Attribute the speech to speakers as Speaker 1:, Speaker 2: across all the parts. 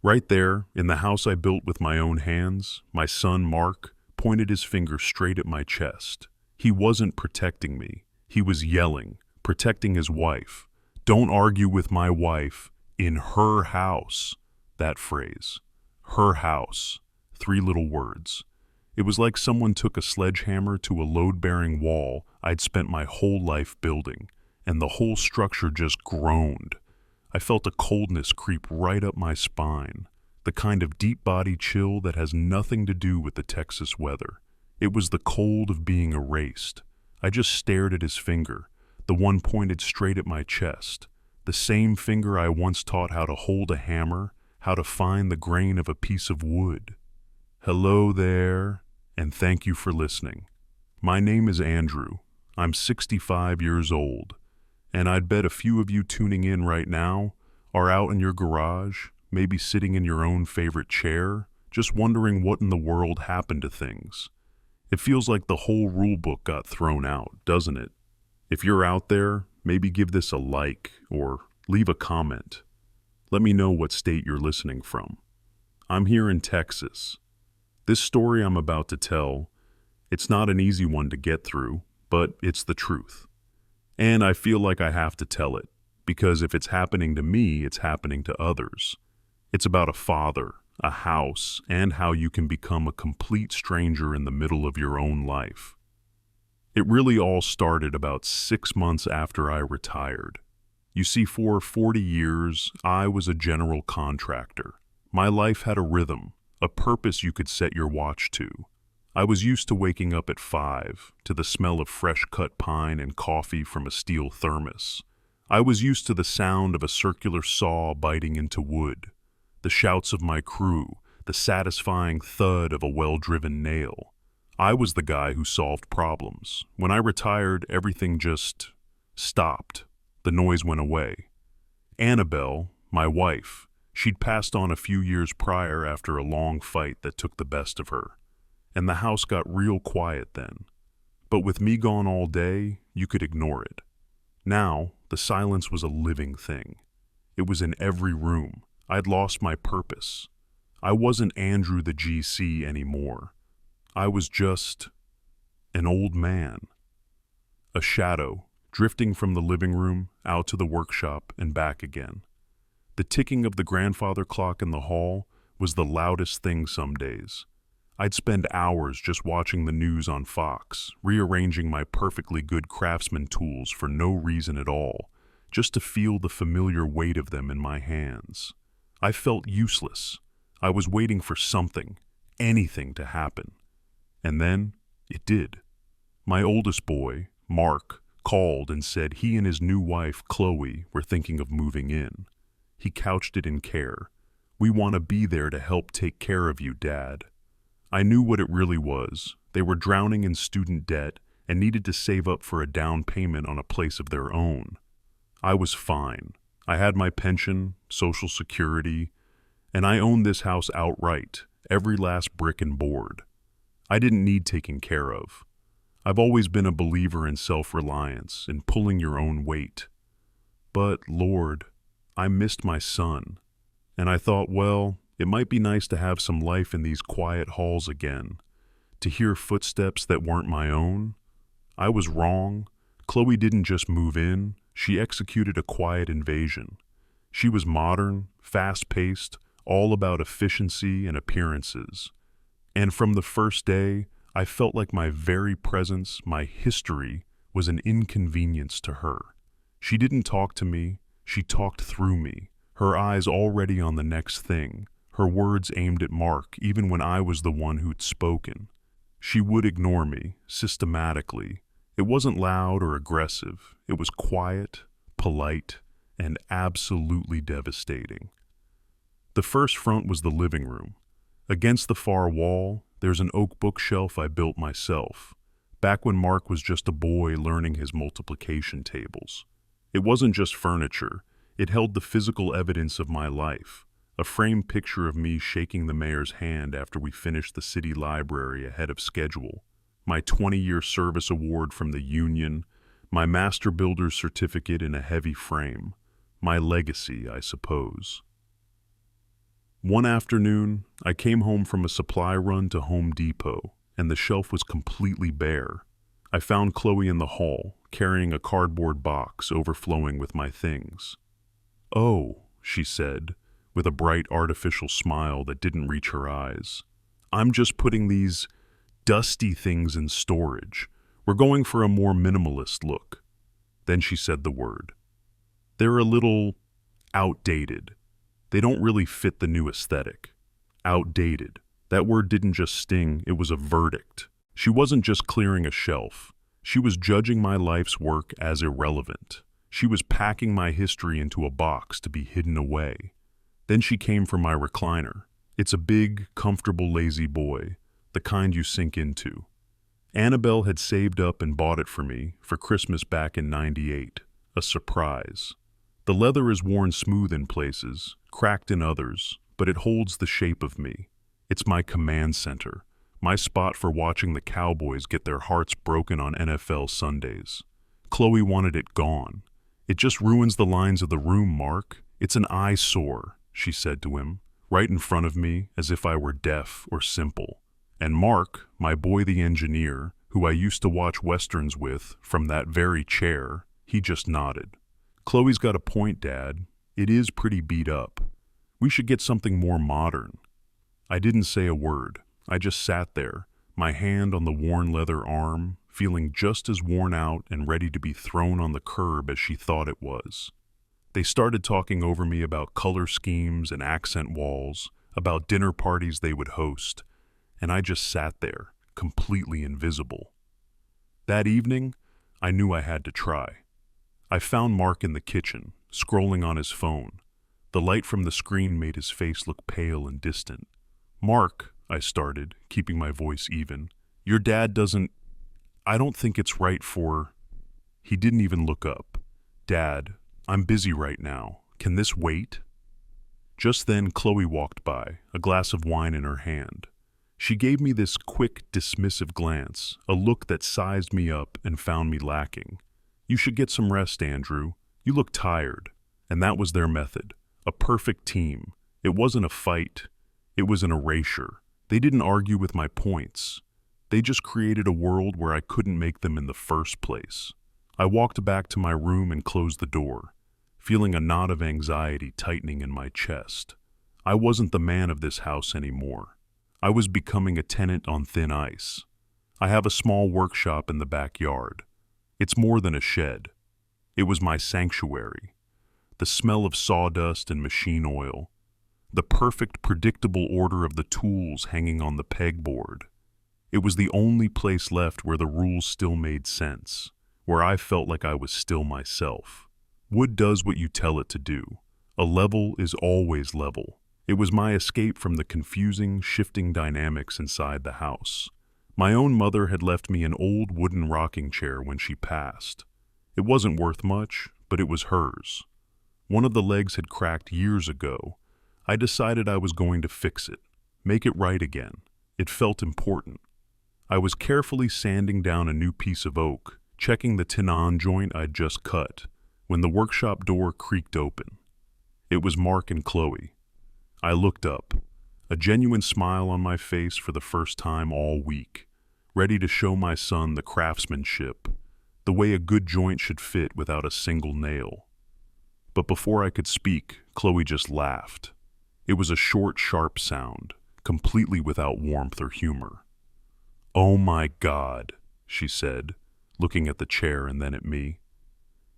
Speaker 1: Right there, in the house I built with my own hands, my son Mark pointed his finger straight at my chest. He wasn't protecting me. He was yelling, protecting his wife. Don't argue with my wife in her house. That phrase. Her house. 3 little words. It was like someone took a sledgehammer to a load-bearing wall I'd spent my whole life building, and the whole structure just groaned. I felt a coldness creep right up my spine, the kind of deep-body chill that has nothing to do with the Texas weather. It was the cold of being erased. I just stared at his finger, the one pointed straight at my chest, the same finger I once taught how to hold a hammer, how to find the grain of a piece of wood. Hello there, and thank you for listening. My name is Andrew. I'm 65 years old, and I'd bet a few of you tuning in right now are out in your garage, maybe sitting in your own favorite chair, just wondering what in the world happened to things. It feels like the whole rule book got thrown out, doesn't it? If you're out there, maybe give this a like or leave a comment. Let me know what state you're listening from. I'm here in Texas. This story I'm about to tell, it's not an easy one to get through, but it's the truth. And I feel like I have to tell it, because if it's happening to me, it's happening to others. It's about a father, a house, and how you can become a complete stranger in the middle of your own life. It really all started about 6 months after I retired. You see, for 40 years, I was a general contractor. My life had a rhythm, a purpose you could set your watch to. I was used to waking up at 5, to the smell of fresh-cut pine and coffee from a steel thermos. I was used to the sound of a circular saw biting into wood, the shouts of my crew, the satisfying thud of a well-driven nail. I was the guy who solved problems. When I retired, everything just stopped. The noise went away. Annabelle, my wife, she'd passed on a few years prior after a long fight that took the best of her. And the house got real quiet then. But with me gone all day, you could ignore it. Now, the silence was a living thing. It was in every room. I'd lost my purpose. I wasn't Andrew the GC anymore. I was just an old man. A shadow, drifting from the living room out to the workshop and back again. The ticking of the grandfather clock in the hall was the loudest thing some days. I'd spend hours just watching the news on Fox, rearranging my perfectly good craftsman tools for no reason at all, just to feel the familiar weight of them in my hands. I felt useless. I was waiting for something, anything to happen. And then, it did. My oldest boy, Mark, called and said he and his new wife, Chloe, were thinking of moving in. He couched it in care. "We want to be there to help take care of you, Dad." I knew what it really was. They were drowning in student debt and needed to save up for a down payment on a place of their own. I was fine. I had my pension, Social Security, and I owned this house outright, every last brick and board. I didn't need taking care of. I've always been a believer in self-reliance, in pulling your own weight. But, Lord, I missed my son, and I thought, well, it might be nice to have some life in these quiet halls again, to hear footsteps that weren't my own. I was wrong. Chloe didn't just move in, she executed a quiet invasion. She was modern, fast-paced, all about efficiency and appearances. And from the first day, I felt like my very presence, my history, was an inconvenience to her. She didn't talk to me, she talked through me, her eyes already on the next thing, her words aimed at Mark even when I was the one who'd spoken. She would ignore me, systematically. It wasn't loud or aggressive. It was quiet, polite, and absolutely devastating. The first front was the living room. Against the far wall, there's an oak bookshelf I built myself, back when Mark was just a boy learning his multiplication tables. It wasn't just furniture. It held the physical evidence of my life, a framed picture of me shaking the mayor's hand after we finished the city library ahead of schedule, my 20-year service award from the union, my master builder's certificate in a heavy frame, my legacy, I suppose. One afternoon, I came home from a supply run to Home Depot, and the shelf was completely bare. I found Chloe in the hall, carrying a cardboard box overflowing with my things. "Oh," she said, with a bright artificial smile that didn't reach her eyes. "I'm just putting these dusty things in storage. We're going for a more minimalist look." Then she said the word. "They're a little outdated. They don't really fit the new aesthetic." Outdated. That word didn't just sting, it was a verdict. She wasn't just clearing a shelf. She was judging my life's work as irrelevant. She was packing my history into a box to be hidden away. Then she came for my recliner. It's a big, comfortable, lazy boy, the kind you sink into. Annabelle had saved up and bought it for me for Christmas back in '98. A surprise. The leather is worn smooth in places, cracked in others, but it holds the shape of me. It's my command center, my spot for watching the Cowboys get their hearts broken on NFL Sundays. Chloe wanted it gone. "It just ruins the lines of the room, Mark. It's an eyesore," she said to him, right in front of me as if I were deaf or simple. And Mark, my boy the engineer, who I used to watch westerns with from that very chair, he just nodded. "Chloe's got a point, Dad. It is pretty beat up. We should get something more modern." I didn't say a word. I just sat there, my hand on the worn leather arm, feeling just as worn out and ready to be thrown on the curb as she thought it was. They started talking over me about color schemes and accent walls, about dinner parties they would host, and I just sat there, completely invisible. That evening, I knew I had to try. I found Mark in the kitchen, scrolling on his phone. The light from the screen made his face look pale and distant. "Mark," I started, keeping my voice even, "your dad doesn't... I don't think it's right for..." He didn't even look up. "Dad, I'm busy right now. Can this wait?" Just then, Chloe walked by, a glass of wine in her hand. She gave me this quick, dismissive glance, a look that sized me up and found me lacking. "You should get some rest, Andrew. You look tired." And that was their method. A perfect team. It wasn't a fight. It was an erasure. They didn't argue with my points. They just created a world where I couldn't make them in the first place. I walked back to my room and closed the door, feeling a knot of anxiety tightening in my chest. I wasn't the man of this house anymore. I was becoming a tenant on thin ice. I have a small workshop in the backyard. It's more than a shed. It was my sanctuary. The smell of sawdust and machine oil. The perfect, predictable order of the tools hanging on the pegboard. It was the only place left where the rules still made sense, where I felt like I was still myself. Wood does what you tell it to do. A level is always level. It was my escape from the confusing, shifting dynamics inside the house. My own mother had left me an old wooden rocking chair when she passed. It wasn't worth much, but it was hers. One of the legs had cracked years ago. I decided I was going to fix it, make it right again. It felt important. I was carefully sanding down a new piece of oak, checking the tenon joint I'd just cut, when the workshop door creaked open. It was Mark and Chloe. I looked up, a genuine smile on my face for the first time all week, ready to show my son the craftsmanship, the way a good joint should fit without a single nail. But before I could speak, Chloe just laughed. It was a short, sharp sound, completely without warmth or humor. "Oh my God," she said, looking at the chair and then at me.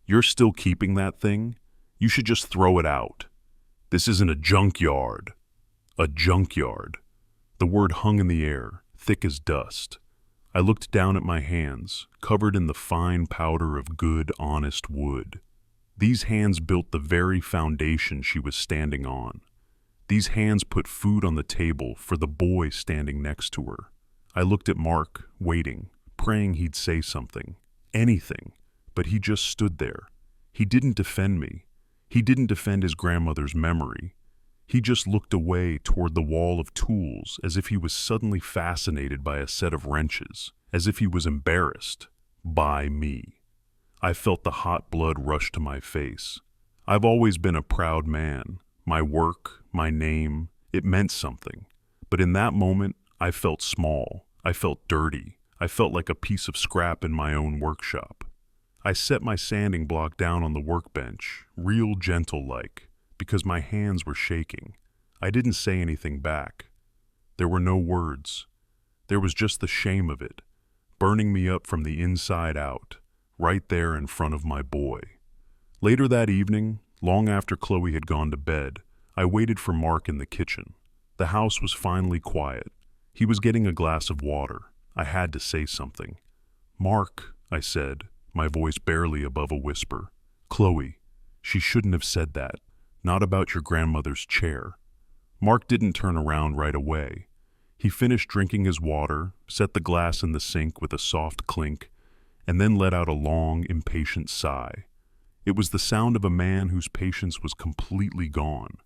Speaker 1: "You're still keeping that thing? You should just throw it out. This isn't a junkyard." A junkyard. The word hung in the air, thick as dust. I looked down at my hands, covered in the fine powder of good, honest wood. These hands built the very foundation she was standing on. These hands put food on the table for the boy standing next to her. I looked at Mark, waiting, praying he'd say something, anything, but he just stood there. He didn't defend me. He didn't defend his grandmother's memory. He just looked away toward the wall of tools as if he was suddenly fascinated by a set of wrenches, as if he was embarrassed by me. I felt the hot blood rush to my face. I've always been a proud man. My work, my name, It meant something. But in that moment, I felt small. I felt dirty. I felt like a piece of scrap in my own workshop. I set my sanding block down on the workbench, real gentle-like, because my hands were shaking. I didn't say anything back. There were no words. There was just the shame of it, burning me up from the inside out, right there in front of my boy. Later that evening, long after Chloe had gone to bed, I waited for Mark in the kitchen. The house was finally quiet. He was getting a glass of water. I had to say something. "Mark," I said, my voice barely above a whisper. "Chloe, she shouldn't have said that. Not about your grandmother's chair." Mark didn't turn around right away. He finished drinking his water, set the glass in the sink with a soft clink, and then let out a long, impatient sigh. It was the sound of a man whose patience was completely gone.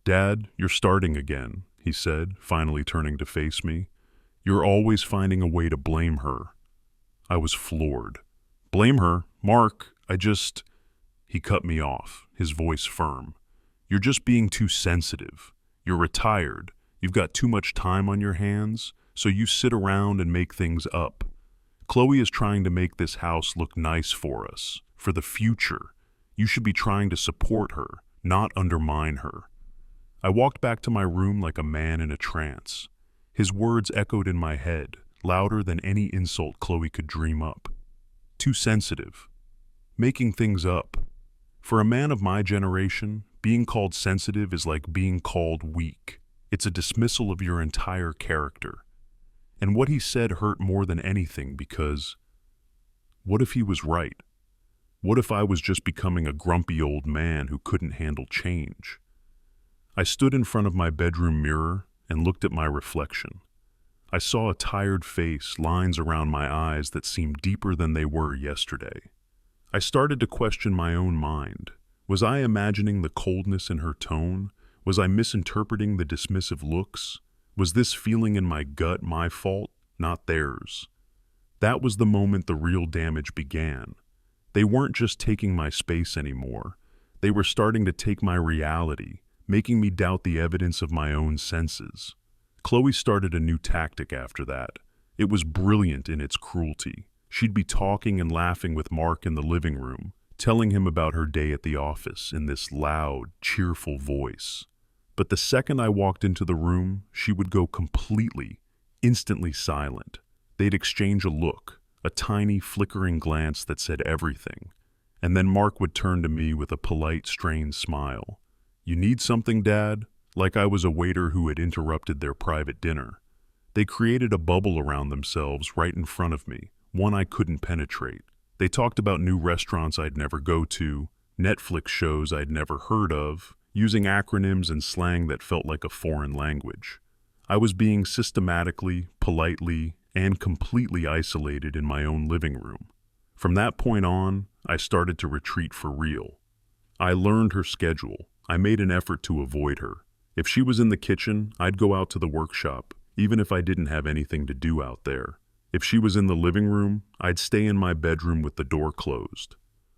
Speaker 1: "Dad, you're starting again," he said, finally turning to face me. "You're always finding a way to blame her." I was floored. "Blame her? Mark, He cut me off, his voice firm. "You're just being too sensitive. You're retired. You've got too much time on your hands, so you sit around and make things up. Chloe is trying to make this house look nice for us, for the future. You should be trying to support her, not undermine her." I walked back to my room like a man in a trance. His words echoed in my head, louder than any insult Chloe could dream up. Too sensitive. Making things up. For a man of my generation, being called sensitive is like being called weak. It's a dismissal of your entire character. And what he said hurt more than anything because what if he was right? What if I was just becoming a grumpy old man who couldn't handle change? I stood in front of my bedroom mirror and looked at my reflection. I saw a tired face, lines around my eyes that seemed deeper than they were yesterday. I started to question my own mind. Was I imagining the coldness in her tone? Was I misinterpreting the dismissive looks? Was this feeling in my gut my fault, not theirs? That was the moment the real damage began. They weren't just taking my space anymore. They were starting to take my reality, making me doubt the evidence of my own senses. Chloe started a new tactic after that. It was brilliant in its cruelty. She'd be talking and laughing with Mark in the living room, telling him about her day at the office in this loud, cheerful voice. But the second I walked into the room, she would go completely, instantly silent. They'd exchange a look, a tiny, flickering glance that said everything. And then Mark would turn to me with a polite, strained smile. "You need something, Dad?" Like I was a waiter who had interrupted their private dinner. They created a bubble around themselves right in front of me, one I couldn't penetrate. They talked about new restaurants I'd never go to, Netflix shows I'd never heard of, using acronyms and slang that felt like a foreign language. I was being systematically, politely, and completely isolated in my own living room. From that point on, I started to retreat for real. I learned her schedule. I made an effort to avoid her. If she was in the kitchen, I'd go out to the workshop, even if I didn't have anything to do out there. If she was in the living room, I'd stay in my bedroom with the door closed.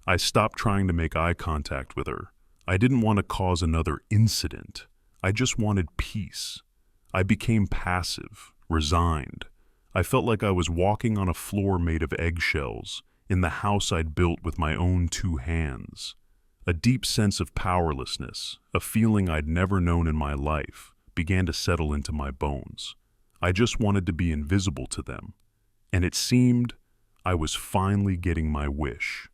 Speaker 1: I stopped trying to make eye contact with her. I didn't want to cause another incident. I just wanted peace. I became passive, resigned. I felt like I was walking on a floor made of eggshells in the house I'd built with my own two hands. A deep sense of powerlessness, a feeling I'd never known in my life, began to settle into my bones. I just wanted to be invisible to them. And it seemed I was finally getting my wish.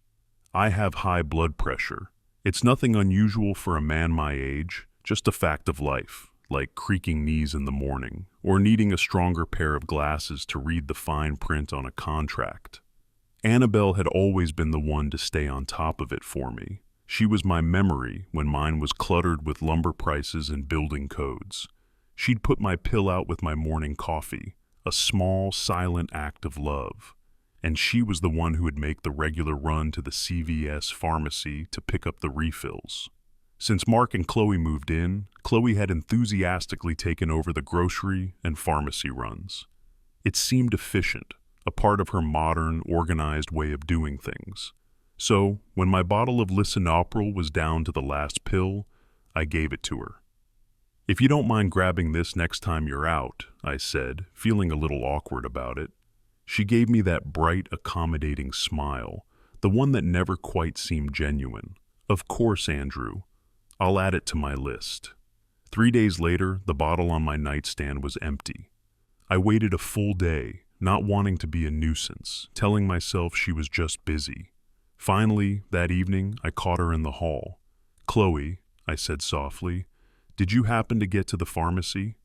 Speaker 1: I have high blood pressure. It's nothing unusual for a man my age, just a fact of life, like creaking knees in the morning, or needing a stronger pair of glasses to read the fine print on a contract. Annabelle had always been the one to stay on top of it for me. She was my memory when mine was cluttered with lumber prices and building codes. She'd put my pill out with my morning coffee, a small, silent act of love. And she was the one who would make the regular run to the CVS pharmacy to pick up the refills. Since Mark and Chloe moved in, Chloe had enthusiastically taken over the grocery and pharmacy runs. It seemed efficient, a part of her modern, organized way of doing things. So, when my bottle of lisinopril was down to the last pill, I gave it to her. "If you don't mind grabbing this next time you're out," I said, feeling a little awkward about it. She gave me that bright, accommodating smile, the one that never quite seemed genuine. "Of course, Andrew. I'll add it to my list." 3 days later, the bottle on my nightstand was empty. I waited a full day, not wanting to be a nuisance, telling myself she was just busy. Finally, that evening, I caught her in the hall. "Chloe," I said softly, "did you happen to get to the pharmacy?"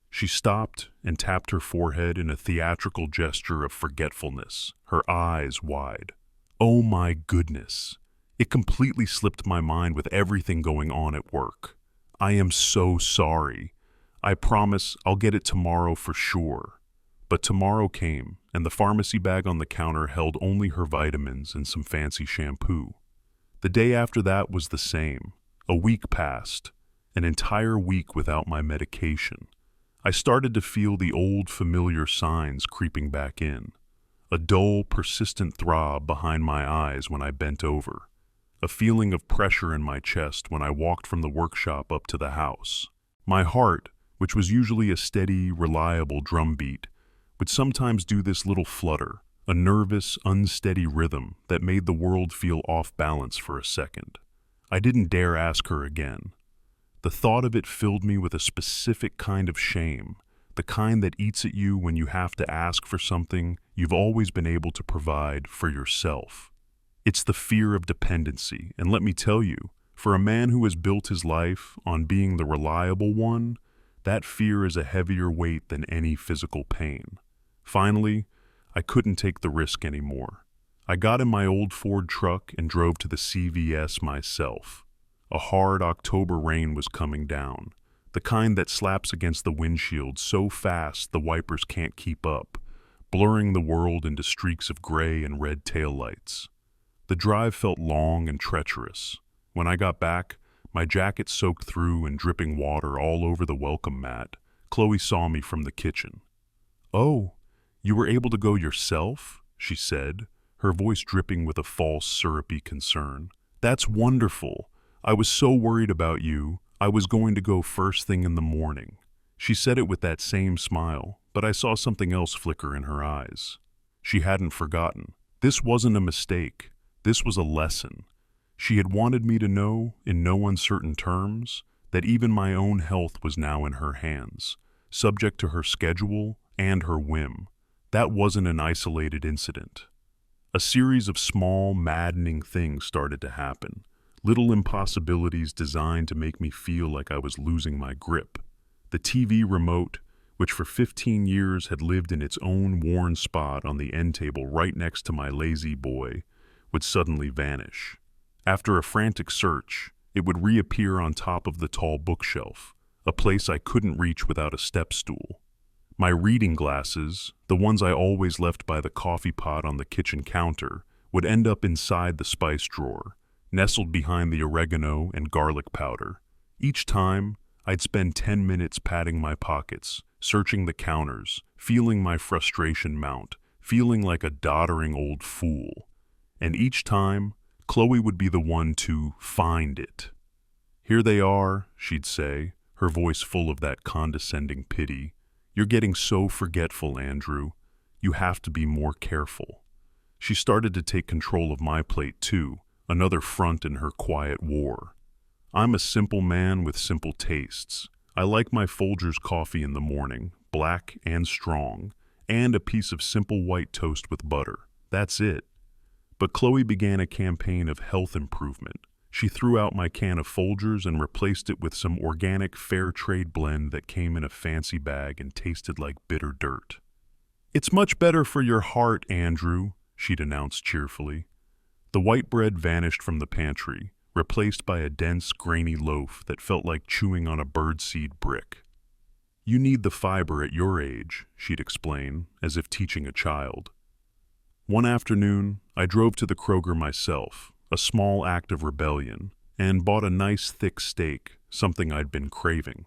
Speaker 1: She stopped and tapped her forehead in a theatrical gesture of forgetfulness, her eyes wide. Oh my goodness! It completely slipped my mind with everything going on at work. "I am so sorry. I promise I'll get it tomorrow for sure." But tomorrow came, and the pharmacy bag on the counter held only her vitamins and some fancy shampoo. The day after that was the same. A week passed, an entire week without my medication. I started to feel the old familiar signs creeping back in. A dull, persistent throb behind my eyes when I bent over. A feeling of pressure in my chest when I walked from the workshop up to the house. My heart, which was usually a steady, reliable drumbeat, would sometimes do this little flutter, a nervous, unsteady rhythm that made the world feel off balance for a second. I didn't dare ask her again. The thought of it filled me with a specific kind of shame, the kind that eats at you when you have to ask for something you've always been able to provide for yourself. It's the fear of dependency, and let me tell you, for a man who has built his life on being the reliable one, that fear is a heavier weight than any physical pain. Finally, I couldn't take the risk anymore. I got in my old Ford truck and drove to the CVS myself. A hard October rain was coming down, the kind that slaps against the windshield so fast the wipers can't keep up, blurring the world into streaks of gray and red taillights. The drive felt long and treacherous. When I got back, my jacket soaked through and dripping water all over the welcome mat, Chloe saw me from the kitchen. "Oh, you were able to go yourself?" she said, her voice dripping with a false, syrupy concern. "That's wonderful. I was so worried about you. I was going to go first thing in the morning." She said it with that same smile, but I saw something else flicker in her eyes. She hadn't forgotten. This wasn't a mistake. This was a lesson. She had wanted me to know, in no uncertain terms, that even my own health was now in her hands, subject to her schedule and her whim. That wasn't an isolated incident. A series of small, maddening things started to happen, little impossibilities designed to make me feel like I was losing my grip. The TV remote, which for 15 years had lived in its own worn spot on the end table right next to my lazy boy, would suddenly vanish. After a frantic search, it would reappear on top of the tall bookshelf, a place I couldn't reach without a step stool. My reading glasses, the ones I always left by the coffee pot on the kitchen counter, would end up inside the spice drawer, nestled behind the oregano and garlic powder. Each time, I'd spend 10 minutes patting my pockets, searching the counters, feeling my frustration mount, feeling like a doddering old fool. And each time, Chloe would be the one to find it. "Here they are," she'd say, her voice full of that condescending pity. "You're getting so forgetful, Andrew. You have to be more careful." She started to take control of my plate too, another front in her quiet war. I'm a simple man with simple tastes. I like my Folgers coffee in the morning, black and strong, and a piece of simple white toast with butter. That's it. But Chloe began a campaign of health improvement. She threw out my can of Folgers and replaced it with some organic fair trade blend that came in a fancy bag and tasted like bitter dirt. "It's much better for your heart, Andrew," she'd announced cheerfully. The white bread vanished from the pantry, replaced by a dense, grainy loaf that felt like chewing on a birdseed brick. "You need the fiber at your age," she'd explain, as if teaching a child. One afternoon, I drove to the Kroger myself, a small act of rebellion, and bought a nice thick steak, something I'd been craving.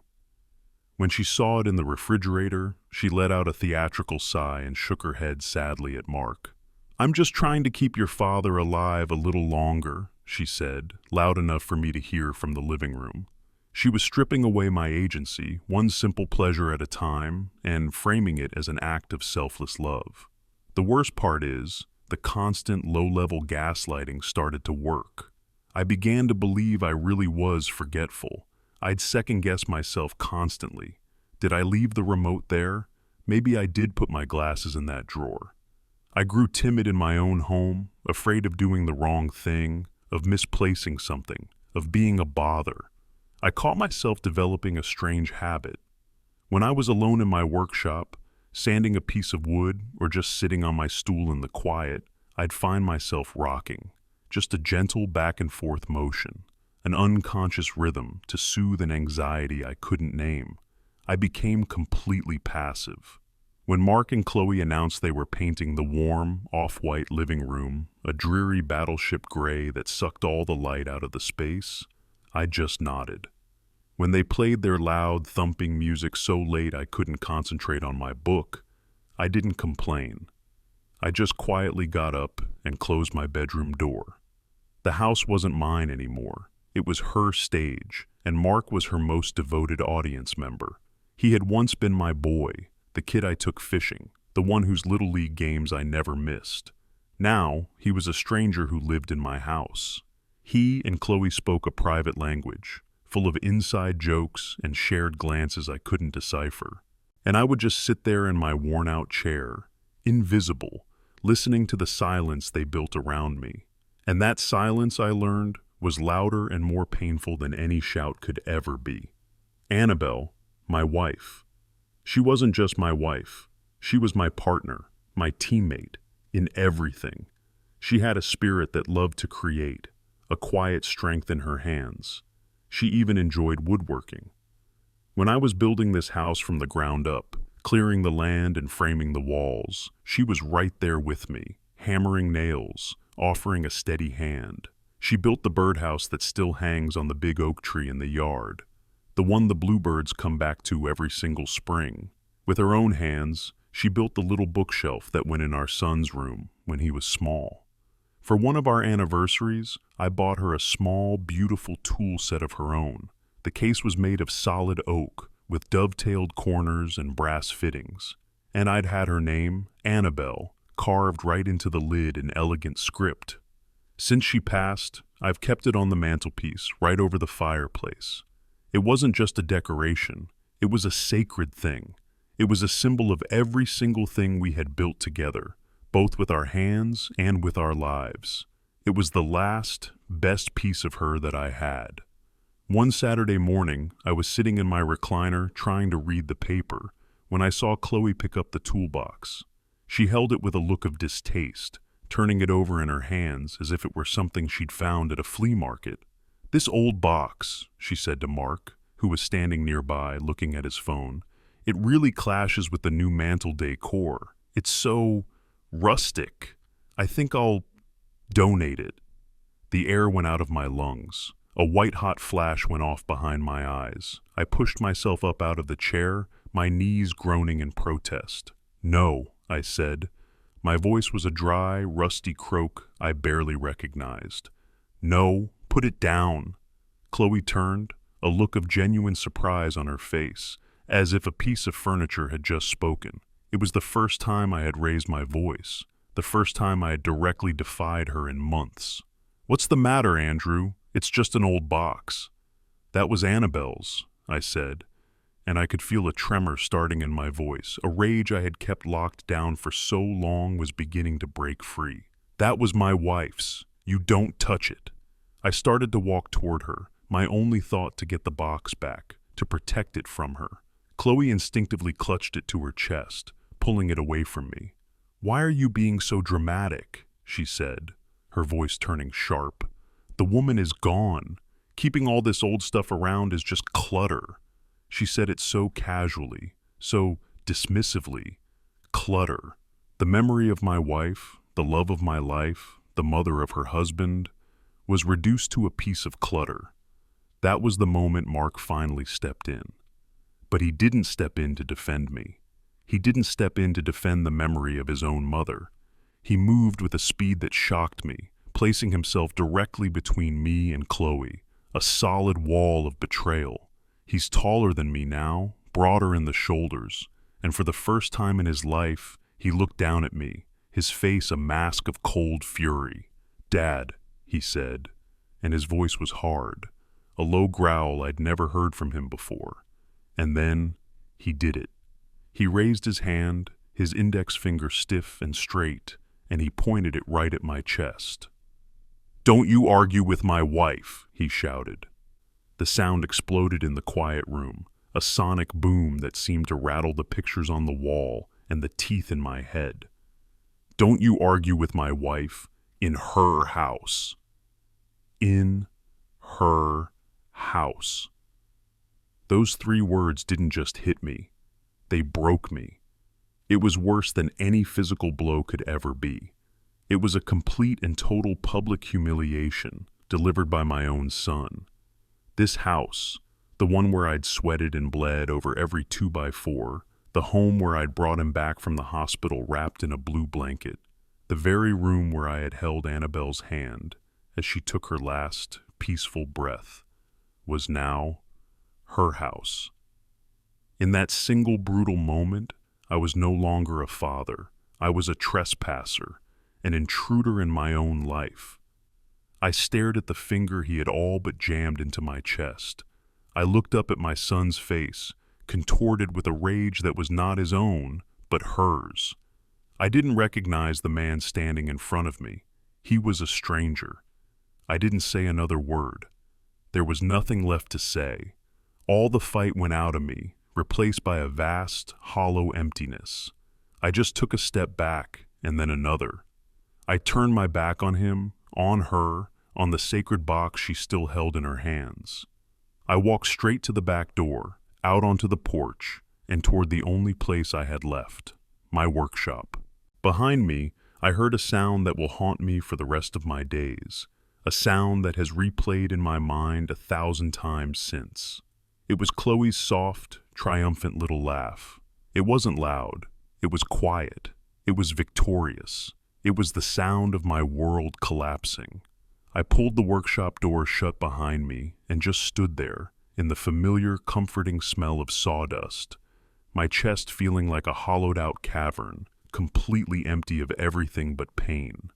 Speaker 1: When she saw it in the refrigerator, she let out a theatrical sigh and shook her head sadly at Mark. "I'm just trying to keep your father alive a little longer," she said, loud enough for me to hear from the living room. She was stripping away my agency, one simple pleasure at a time, and framing it as an act of selfless love. The worst part is, the constant low-level gaslighting started to work. I began to believe I really was forgetful. I'd second-guess myself constantly. Did I leave the remote there? Maybe I did put my glasses in that drawer. I grew timid in my own home, afraid of doing the wrong thing, of misplacing something, of being a bother. I caught myself developing a strange habit. When I was alone in my workshop, sanding a piece of wood or just sitting on my stool in the quiet, I'd find myself rocking. Just a gentle back and forth motion, an unconscious rhythm to soothe an anxiety I couldn't name. I became completely passive. When Mark and Chloe announced they were painting the warm, off-white living room, a dreary battleship gray that sucked all the light out of the space, I just nodded. When they played their loud, thumping music so late I couldn't concentrate on my book, I didn't complain. I just quietly got up and closed my bedroom door. The house wasn't mine anymore. It was her stage, and Mark was her most devoted audience member. He had once been my boy, the kid I took fishing, the one whose Little League games I never missed. Now, he was a stranger who lived in my house. He and Chloe spoke a private language, full of inside jokes and shared glances I couldn't decipher. And I would just sit there in my worn-out chair, invisible, listening to the silence they built around me. And that silence, I learned, was louder and more painful than any shout could ever be. Annabelle, my wife. She wasn't just my wife. She was my partner, my teammate, in everything. She had a spirit that loved to create, a quiet strength in her hands. She even enjoyed woodworking. When I was building this house from the ground up, clearing the land and framing the walls, she was right there with me, hammering nails, offering a steady hand. She built the birdhouse that still hangs on the big oak tree in the yard, the one the bluebirds come back to every single spring. With her own hands, she built the little bookshelf that went in our son's room when he was small. For one of our anniversaries, I bought her a small, beautiful tool set of her own. The case was made of solid oak, with dovetailed corners and brass fittings. And I'd had her name, Annabelle, carved right into the lid in elegant script. Since she passed, I've kept it on the mantelpiece, right over the fireplace. It wasn't just a decoration, it was a sacred thing. It was a symbol of every single thing we had built together, both with our hands and with our lives. It was the last, best piece of her that I had. One Saturday morning, I was sitting in my recliner trying to read the paper when I saw Chloe pick up the toolbox. She held it with a look of distaste, turning it over in her hands as if it were something she'd found at a flea market. "This old box," she said to Mark, who was standing nearby looking at his phone, "it really clashes with the new mantel decor. It's so rustic. I think I'll donate it." The air went out of my lungs. A white-hot flash went off behind my eyes. I pushed myself up out of the chair, my knees groaning in protest. "No," I said. My voice was a dry, rusty croak I barely recognized. "No, put it down." Chloe turned, a look of genuine surprise on her face, as if a piece of furniture had just spoken. It was the first time I had raised my voice, the first time I had directly defied her in months. "What's the matter, Andrew? It's just an old box." "That was Annabelle's," I said, and I could feel a tremor starting in my voice. A rage I had kept locked down for so long was beginning to break free. "That was my wife's. You don't touch it." I started to walk toward her, my only thought to get the box back, to protect it from her. Chloe instinctively clutched it to her chest, pulling it away from me. "Why are you being so dramatic?" she said, her voice turning sharp. "The woman is gone. Keeping all this old stuff around is just clutter." She said it so casually, so dismissively. Clutter. The memory of my wife, the love of my life, the mother of her husband, was reduced to a piece of clutter. That was the moment Mark finally stepped in. But he didn't step in to defend me. He didn't step in to defend the memory of his own mother. He moved with a speed that shocked me, placing himself directly between me and Chloe, a solid wall of betrayal. He's taller than me now, broader in the shoulders, and for the first time in his life, he looked down at me, his face a mask of cold fury. "Dad," he said, and his voice was hard, a low growl I'd never heard from him before. And then he did it. He raised his hand, his index finger stiff and straight, and he pointed it right at my chest. "Don't you argue with my wife," he shouted. The sound exploded in the quiet room, a sonic boom that seemed to rattle the pictures on the wall and the teeth in my head. "Don't you argue with my wife in her house." In her house. Those 3 words didn't just hit me. They broke me. It was worse than any physical blow could ever be. It was a complete and total public humiliation delivered by my own son. This house, the one where I'd sweated and bled over every 2x4, the home where I'd brought him back from the hospital wrapped in a blue blanket, the very room where I had held Annabelle's hand as she took her last peaceful breath, was now her house. In that single brutal moment, I was no longer a father. I was a trespasser, an intruder in my own life. I stared at the finger he had all but jammed into my chest. I looked up at my son's face, contorted with a rage that was not his own, but hers. I didn't recognize the man standing in front of me. He was a stranger. I didn't say another word. There was nothing left to say. All the fight went out of me, replaced by a vast, hollow emptiness. I just took a step back, and then another. I turned my back on him, on her, on the sacred box she still held in her hands. I walked straight to the back door, out onto the porch, and toward the only place I had left, my workshop. Behind me, I heard a sound that will haunt me for the rest of my days, a sound that has replayed in my mind 1,000 times since. It was Chloe's soft, triumphant little laugh. It wasn't loud. It was quiet. It was victorious. It was the sound of my world collapsing. I pulled the workshop door shut behind me and just stood there, in the familiar, comforting smell of sawdust, my chest feeling like a hollowed-out cavern, completely empty of everything but pain.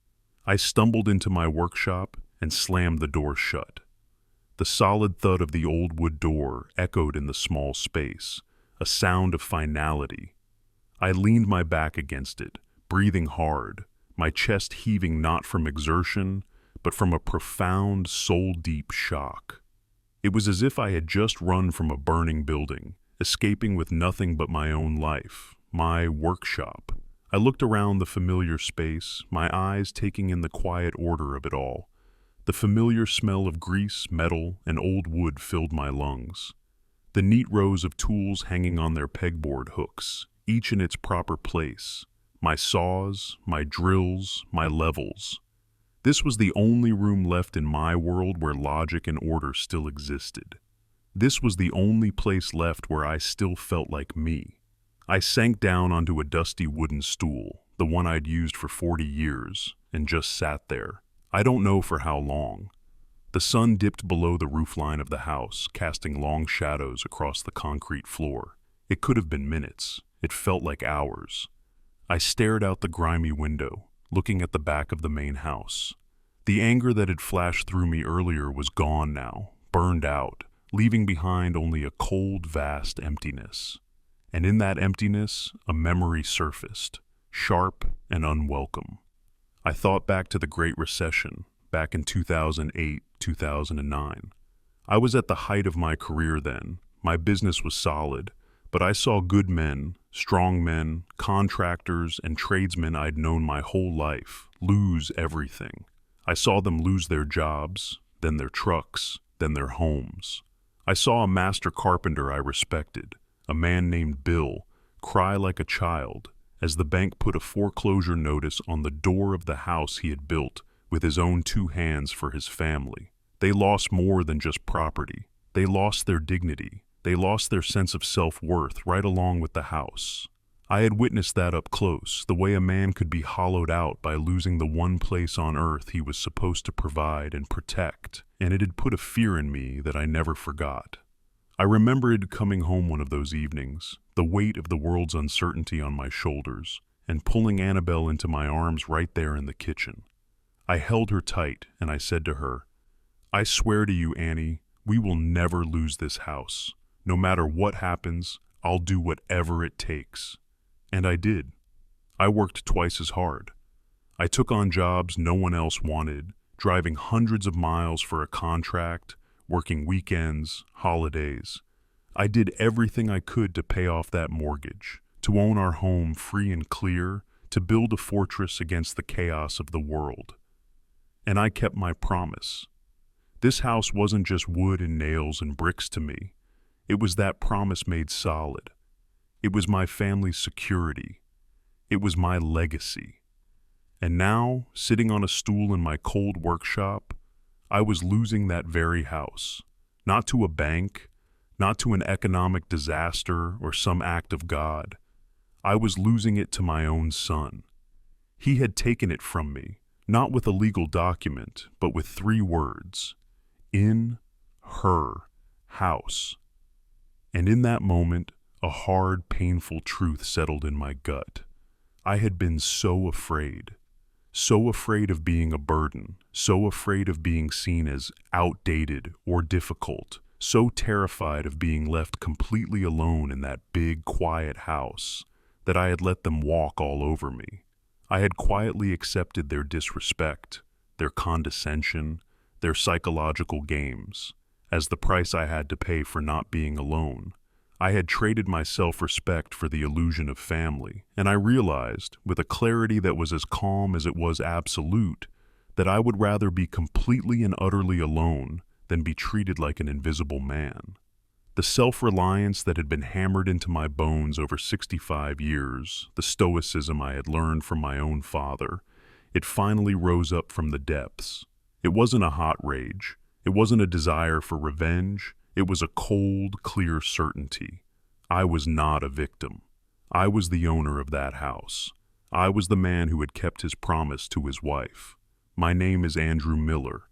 Speaker 1: I stumbled into my workshop and slammed the door shut. The solid thud of the old wood door echoed in the small space, a sound of finality. I leaned my back against it, breathing hard, my chest heaving not from exertion, but from a profound, soul-deep shock. It was as if I had just run from a burning building, escaping with nothing but my own life, my workshop. I looked around the familiar space, my eyes taking in the quiet order of it all. The familiar smell of grease, metal, and old wood filled my lungs. The neat rows of tools hanging on their pegboard hooks, each in its proper place. My saws, my drills, my levels. This was the only room left in my world where logic and order still existed. This was the only place left where I still felt like me. I sank down onto a dusty wooden stool, the one I'd used for 40 years, and just sat there. I don't know for how long. The sun dipped below the roofline of the house, casting long shadows across the concrete floor. It could have been minutes. It felt like hours. I stared out the grimy window, looking at the back of the main house. The anger that had flashed through me earlier was gone now, burned out, leaving behind only a cold, vast emptiness. And in that emptiness, a memory surfaced, sharp and unwelcome. I thought back to the Great Recession, back in 2008, 2009. I was at the height of my career then. My business was solid, but I saw good men, strong men, contractors, and tradesmen I'd known my whole life lose everything. I saw them lose their jobs, then their trucks, then their homes. I saw a master carpenter I respected, a man named Bill, cry like a child as the bank put a foreclosure notice on the door of the house he had built with his own 2 hands for his family. They lost more than just property. They lost their dignity. They lost their sense of self-worth right along with the house. I had witnessed that up close, the way a man could be hollowed out by losing the one place on earth he was supposed to provide and protect, and it had put a fear in me that I never forgot. I remembered coming home one of those evenings, the weight of the world's uncertainty on my shoulders, and pulling Annabelle into my arms right there in the kitchen. I held her tight and I said to her, "I swear to you, Annie, we will never lose this house. No matter what happens, I'll do whatever it takes." And I did. I worked twice as hard. I took on jobs no one else wanted, driving hundreds of miles for a contract, working weekends, holidays. I did everything I could to pay off that mortgage, to own our home free and clear, to build a fortress against the chaos of the world. And I kept my promise. This house wasn't just wood and nails and bricks to me. It was that promise made solid. It was my family's security. It was my legacy. And now, sitting on a stool in my cold workshop, I was losing that very house, not to a bank, not to an economic disaster or some act of God. I was losing it to my own son. He had taken it from me, not with a legal document, but with 3 words: in her house. And in that moment, a hard, painful truth settled in my gut. I had been so afraid of being a burden, so afraid of being seen as outdated or difficult, so terrified of being left completely alone in that big, quiet house that I had let them walk all over me. I had quietly accepted their disrespect, their condescension, their psychological games, as the price I had to pay for not being alone. I had traded my self-respect for the illusion of family, and I realized, with a clarity that was as calm as it was absolute, that I would rather be completely and utterly alone than be treated like an invisible man. The self-reliance that had been hammered into my bones over 65 years, the stoicism I had learned from my own father, it finally rose up from the depths. It wasn't a hot rage. It wasn't a desire for revenge. It was a cold, clear certainty. I was not a victim. I was the owner of that house. I was the man who had kept his promise to his wife. My name is Andrew Miller,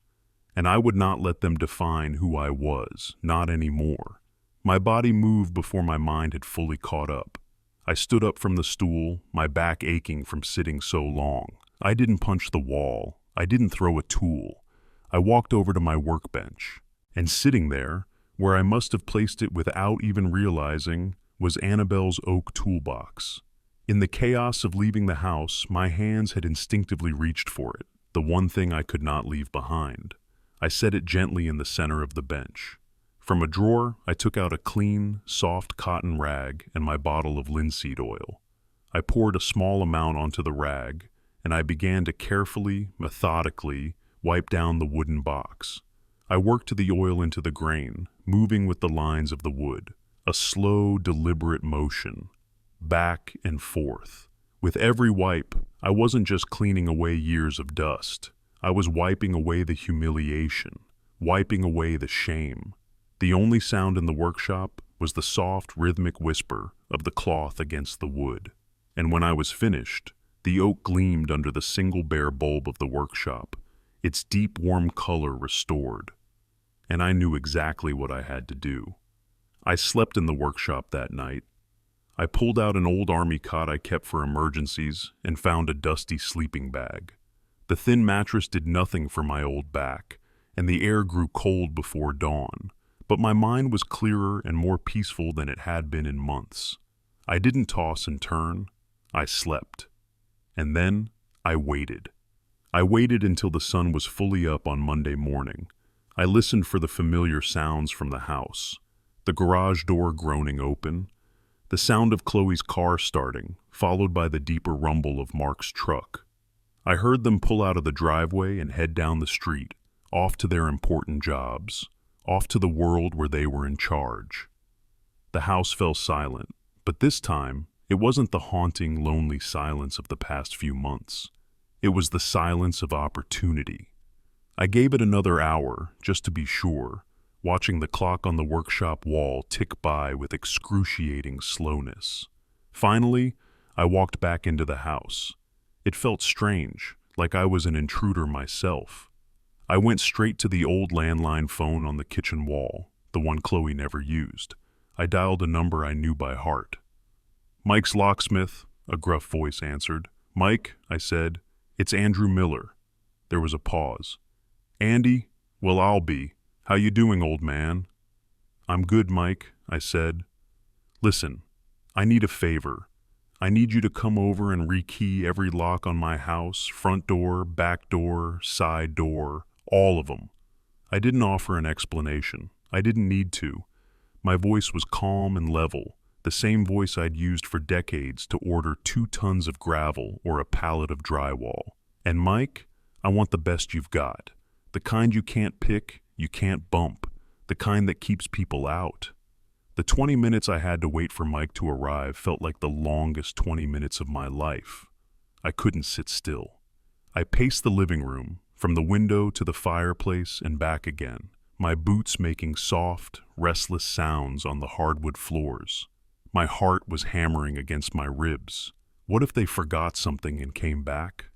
Speaker 1: and I would not let them define who I was, not anymore. My body moved before my mind had fully caught up. I stood up from the stool, my back aching from sitting so long. I didn't punch the wall. I didn't throw a tool. I walked over to my workbench, and sitting there, where I must have placed it without even realizing, was Annabelle's oak toolbox. In the chaos of leaving the house, my hands had instinctively reached for it, the one thing I could not leave behind. I set it gently in the center of the bench. From a drawer, I took out a clean, soft cotton rag and my bottle of linseed oil. I poured a small amount onto the rag, and I began to carefully, methodically, wipe down the wooden box. I worked the oil into the grain, moving with the lines of the wood, a slow, deliberate motion, back and forth. With every wipe, I wasn't just cleaning away years of dust. I was wiping away the humiliation, wiping away the shame. The only sound in the workshop was the soft, rhythmic whisper of the cloth against the wood. And when I was finished, the oak gleamed under the single bare bulb of the workshop, its deep, warm color restored. And I knew exactly what I had to do. I slept in the workshop that night. I pulled out an old army cot I kept for emergencies and found a dusty sleeping bag. The thin mattress did nothing for my old back, and the air grew cold before dawn, but my mind was clearer and more peaceful than it had been in months. I didn't toss and turn. I slept. And then I waited. I waited until the sun was fully up on Monday morning. I listened for the familiar sounds from the house, the garage door groaning open, the sound of Chloe's car starting, followed by the deeper rumble of Mark's truck. I heard them pull out of the driveway and head down the street, off to their important jobs, off to the world where they were in charge. The house fell silent, but this time, it wasn't the haunting, lonely silence of the past few months. It was the silence of opportunity. I gave it another hour, just to be sure, watching the clock on the workshop wall tick by with excruciating slowness. Finally, I walked back into the house. It felt strange, like I was an intruder myself. I went straight to the old landline phone on the kitchen wall, the the one Chloe never used. I dialed a number I knew by heart. "Mike's locksmith," a gruff voice answered. "Mike," I said, "it's Andrew Miller." There was a pause. "Andy? Well, I'll be. How you doing, old man?" "I'm good, Mike," I said. "Listen, I need a favor. I need you to come over and rekey every lock on my house, front door, back door, side door, all of them." I didn't offer an explanation. I didn't need to. My voice was calm and level, the same voice I'd used for decades to order 2 tons of gravel or a pallet of drywall. "And Mike, I want the best you've got. The kind you can't pick, you can't bump. The kind that keeps people out." The 20 minutes I had to wait for Mike to arrive felt like the longest 20 minutes of my life. I couldn't sit still. I paced the living room, from the window to the fireplace and back again, my boots making soft, restless sounds on the hardwood floors. My heart was hammering against my ribs. What if they forgot something and came back?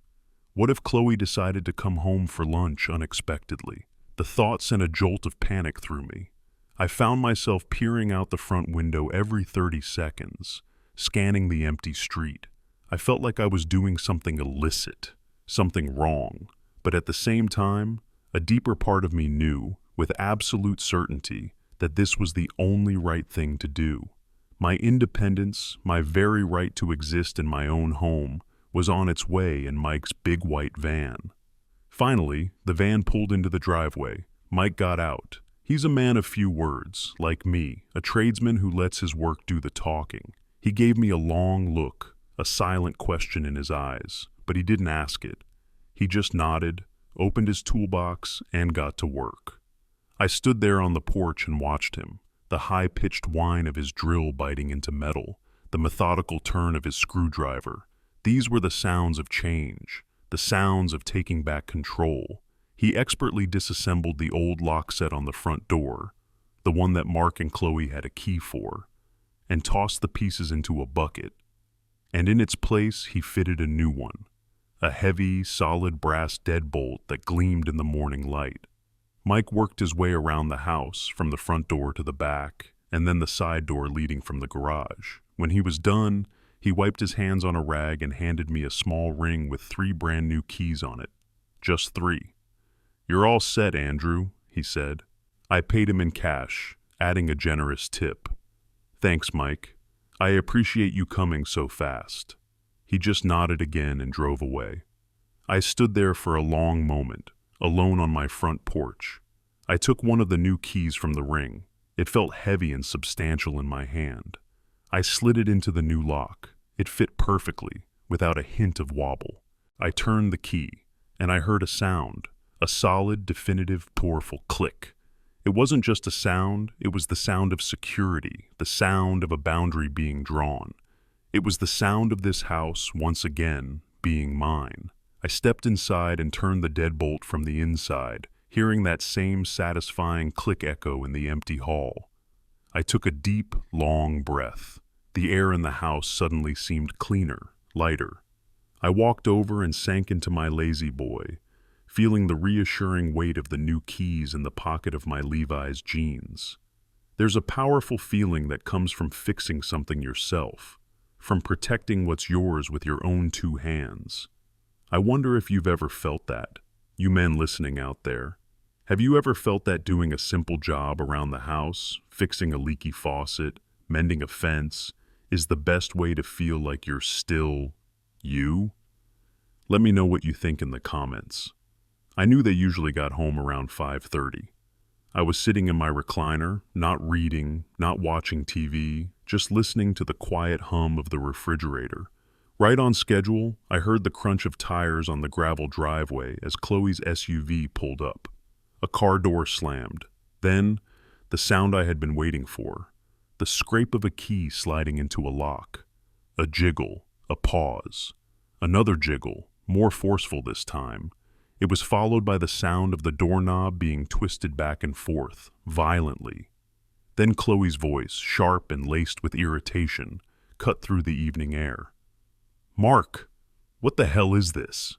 Speaker 1: What if Chloe decided to come home for lunch unexpectedly? The thought sent a jolt of panic through me. I found myself peering out the front window every 30 seconds, scanning the empty street. I felt like I was doing something illicit, something wrong. But at the same time, a deeper part of me knew, with absolute certainty, that this was the only right thing to do. My independence, my very right to exist in my own home, was on its way in Mike's big white van. Finally, the van pulled into the driveway. Mike got out. He's a man of few words, like me, a tradesman who lets his work do the talking. He gave me a long look, a silent question in his eyes, but he didn't ask it. He just nodded, opened his toolbox, and got to work. I stood there on the porch and watched him, the high-pitched whine of his drill biting into metal, the methodical turn of his screwdriver. These were the sounds of change, the sounds of taking back control. He expertly disassembled the old lock set on the front door, the one that Mark and Chloe had a key for, and tossed the pieces into a bucket. And in its place, he fitted a new one. A heavy, solid brass deadbolt that gleamed in the morning light. Mike worked his way around the house, from the front door to the back, and then the side door leading from the garage. When he was done, he wiped his hands on a rag and handed me a small ring with 3 brand new keys on it. Just 3. "You're all set, Andrew," he said. I paid him in cash, adding a generous tip. "Thanks, Mike. I appreciate you coming so fast." He just nodded again and drove away. I stood there for a long moment, alone on my front porch. I took one of the new keys from the ring. It felt heavy and substantial in my hand. I slid it into the new lock. It fit perfectly, without a hint of wobble. I turned the key, and I heard a sound, a solid, definitive, powerful click. It wasn't just a sound, it was the sound of security, the sound of a boundary being drawn. It was the sound of this house, once again, being mine. I stepped inside and turned the deadbolt from the inside, hearing that same satisfying click echo in the empty hall. I took a deep, long breath. The air in the house suddenly seemed cleaner, lighter. I walked over and sank into my lazy boy, feeling the reassuring weight of the new keys in the pocket of my Levi's jeans. There's a powerful feeling that comes from fixing something yourself, from protecting what's yours with your own 2 hands. I wonder if you've ever felt that, you men listening out there. Have you ever felt that doing a simple job around the house, fixing a leaky faucet, mending a fence, is the best way to feel like you're still you? Let me know what you think in the comments. I knew they usually got home around 5:30. I was sitting in my recliner, not reading, not watching TV, just listening to the quiet hum of the refrigerator. Right on schedule, I heard the crunch of tires on the gravel driveway as Chloe's SUV pulled up. A car door slammed. Then, the sound I had been waiting for. The scrape of a key sliding into a lock. A jiggle, a pause. Another jiggle, more forceful this time. It was followed by the sound of the doorknob being twisted back and forth, violently. Then Chloe's voice, sharp and laced with irritation, cut through the evening air. "Mark, what the hell is this?"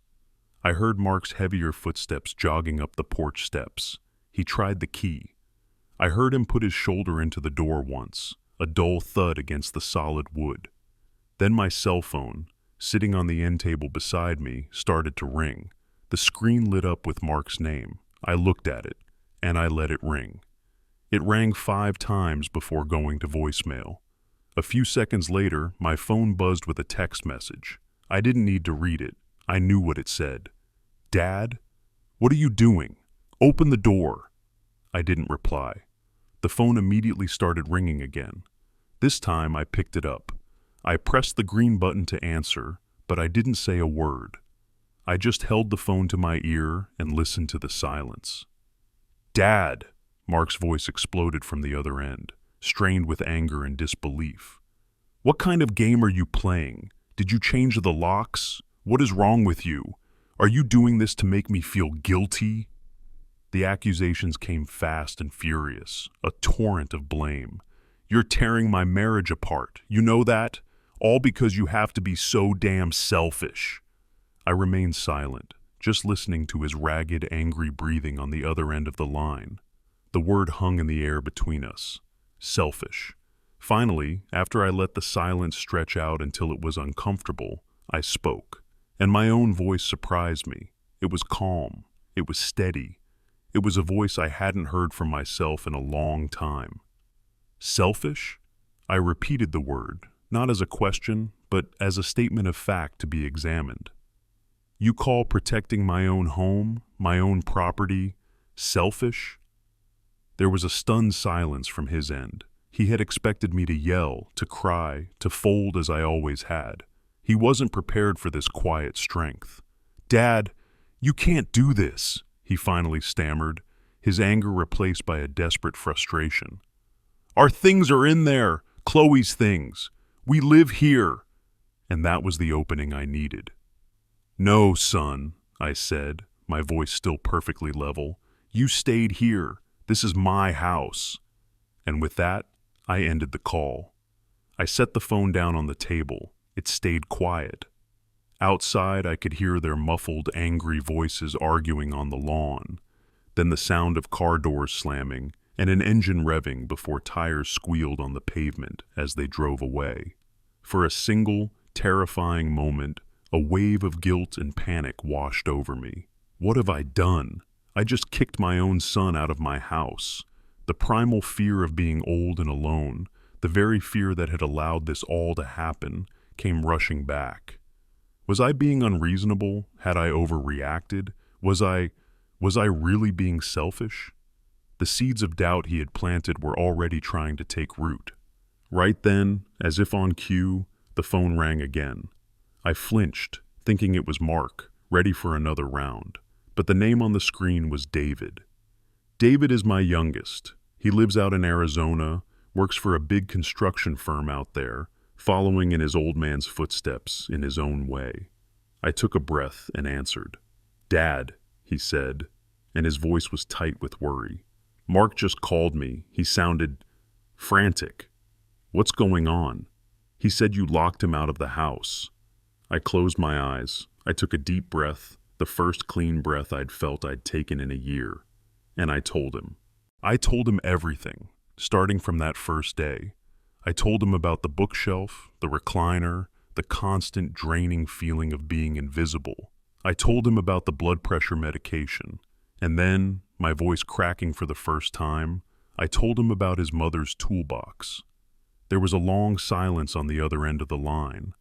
Speaker 1: I heard Mark's heavier footsteps jogging up the porch steps. He tried the key. I heard him put his shoulder into the door once, a dull thud against the solid wood. Then my cell phone, sitting on the end table beside me, started to ring. The screen lit up with Mark's name. I looked at it, and I let it ring. It rang 5 times before going to voicemail. A few seconds later, my phone buzzed with a text message. I didn't need to read it. I knew what it said. "Dad? What are you doing? Open the door." I didn't reply. The phone immediately started ringing again. This time I picked it up. I pressed the green button to answer, but I didn't say a word. I just held the phone to my ear and listened to the silence. "Dad!" Mark's voice exploded from the other end, strained with anger and disbelief. "What kind of game are you playing? Did you change the locks? What is wrong with you? Are you doing this to make me feel guilty?" The accusations came fast and furious, a torrent of blame. "You're tearing my marriage apart, you know that? All because you have to be so damn selfish." I remained silent, just listening to his ragged, angry breathing on the other end of the line. The word hung in the air between us. Selfish. Finally, after I let the silence stretch out until it was uncomfortable, I spoke. And my own voice surprised me. It was calm. It was steady. It was a voice I hadn't heard from myself in a long time. "Selfish?" I repeated the word, not as a question, but as a statement of fact to be examined. "You call protecting my own home, my own property, selfish?" There was a stunned silence from his end. He had expected me to yell, to cry, to fold as I always had. He wasn't prepared for this quiet strength. "Dad, you can't do this," he finally stammered, his anger replaced by a desperate frustration. "Our things are in there, Chloe's things. We live here." And that was the opening I needed. "No, son," I said, my voice still perfectly level. "You stayed here. This is my house." And with that, I ended the call. I set the phone down on the table. It stayed quiet. Outside, I could hear their muffled, angry voices arguing on the lawn, then the sound of car doors slamming and an engine revving before tires squealed on the pavement as they drove away. For a single, terrifying moment, a wave of guilt and panic washed over me. What have I done? I just kicked my own son out of my house. The primal fear of being old and alone, the very fear that had allowed this all to happen, came rushing back. Was I being unreasonable? Had I overreacted? Was I really being selfish? The seeds of doubt he had planted were already trying to take root. Right then, as if on cue, the phone rang again. I flinched, thinking it was Mark, ready for another round. But the name on the screen was David. David is my youngest. He lives out in Arizona, works for a big construction firm out there, following in his old man's footsteps in his own way. I took a breath and answered. "Dad," he said, and his voice was tight with worry. "Mark just called me. He sounded frantic." "What's going on?" "He said you locked him out of the house." I closed my eyes. I took a deep breath, the first clean breath I'd felt I'd taken in a year. And I told him. I told him everything, starting from that first day. I told him about the bookshelf, the recliner, the constant draining feeling of being invisible. I told him about the blood pressure medication. And then, my voice cracking for the first time, I told him about his mother's toolbox. There was a long silence on the other end of the line.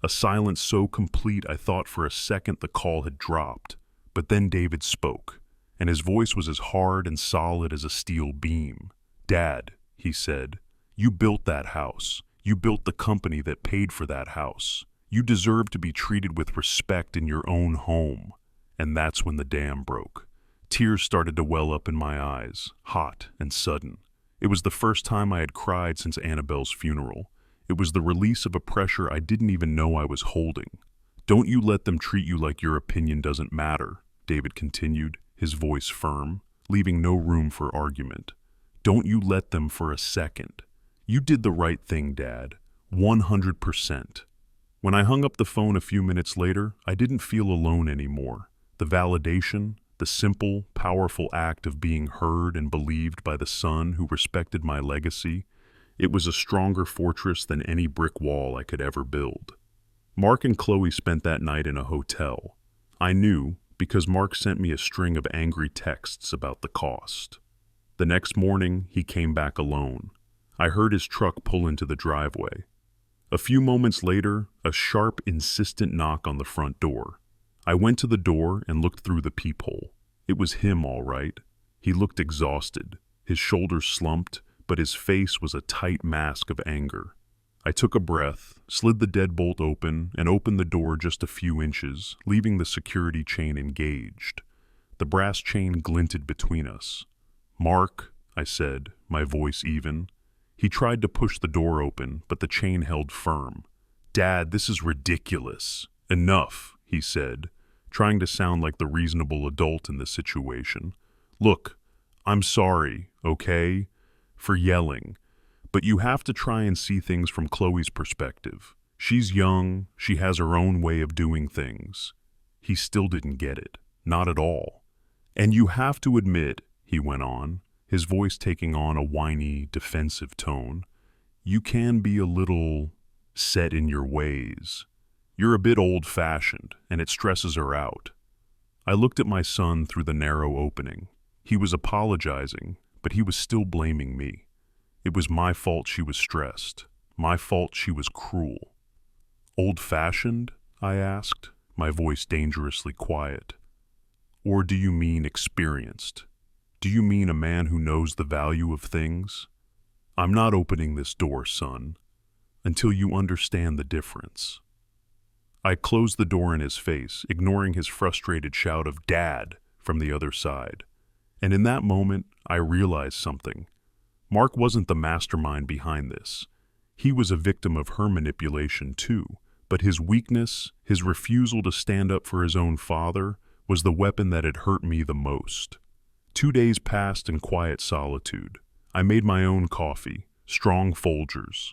Speaker 1: A silence so complete I thought for a second the call had dropped. But then David spoke, and his voice was as hard and solid as a steel beam. "Dad," he said, "you built that house. You built the company that paid for that house. You deserve to be treated with respect in your own home." And that's when the dam broke. Tears started to well up in my eyes, hot and sudden. It was the first time I had cried since Annabelle's funeral. It was the release of a pressure I didn't even know I was holding. "Don't you let them treat you like your opinion doesn't matter," David continued, his voice firm, leaving no room for argument. "Don't you let them for a second. You did the right thing, Dad. 100%. When I hung up the phone a few minutes later, I didn't feel alone anymore. The validation, the simple, powerful act of being heard and believed by the son who respected my legacy, it was a stronger fortress than any brick wall I could ever build. Mark and Chloe spent that night in a hotel. I knew because Mark sent me a string of angry texts about the cost. The next morning, he came back alone. I heard his truck pull into the driveway. A few moments later, a sharp, insistent knock on the front door. I went to the door and looked through the peephole. It was him, all right. He looked exhausted. His shoulders slumped, but his face was a tight mask of anger. I took a breath, slid the deadbolt open, and opened the door just a few inches, leaving the security chain engaged. The brass chain glinted between us. "Mark," I said, my voice even. He tried to push the door open, but the chain held firm. "Dad, this is ridiculous." "Enough," he said, trying to sound like the reasonable adult in the situation. "Look, I'm sorry, okay, for yelling, but you have to try and see things from Chloe's perspective. She's young, she has her own way of doing things." He still didn't get it, not at all. "And you have to admit," he went on, his voice taking on a whiny, defensive tone, "you can be a little set in your ways. You're a bit old-fashioned, and it stresses her out." I looked at my son through the narrow opening. He was apologizing, but he was still blaming me. It was my fault she was stressed. My fault she was cruel. "Old-fashioned?" I asked, my voice dangerously quiet. "Or do you mean experienced? Do you mean a man who knows the value of things? I'm not opening this door, son, until you understand the difference." I closed the door in his face, ignoring his frustrated shout of "Dad" from the other side. And in that moment, I realized something. Mark wasn't the mastermind behind this. He was a victim of her manipulation too, but his weakness, his refusal to stand up for his own father, was the weapon that had hurt me the most. 2 days passed in quiet solitude. I made my own coffee, strong Folgers.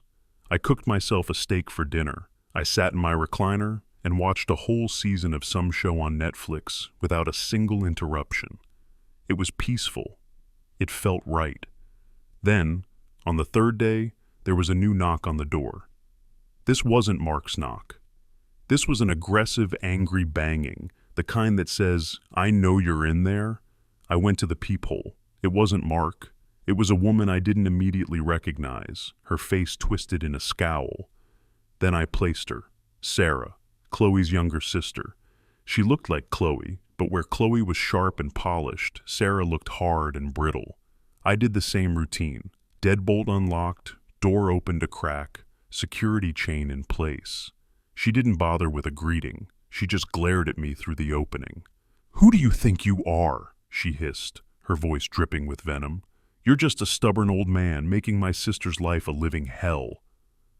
Speaker 1: I cooked myself a steak for dinner. I sat in my recliner and watched a whole season of some show on Netflix without a single interruption. It was peaceful. It felt right. Then, on the third day, there was a new knock on the door. This wasn't Mark's knock. This was an aggressive, angry banging, the kind that says, "I know you're in there." I went to the peephole. It wasn't Mark. It was a woman I didn't immediately recognize, her face twisted in a scowl. Then I placed her, Sarah, Chloe's younger sister. She looked like Chloe, but where Chloe was sharp and polished, Sarah looked hard and brittle. I did the same routine. Deadbolt unlocked, door opened a crack, security chain in place. She didn't bother with a greeting. She just glared at me through the opening. "Who do you think you are?" she hissed, her voice dripping with venom. "You're just a stubborn old man making my sister's life a living hell."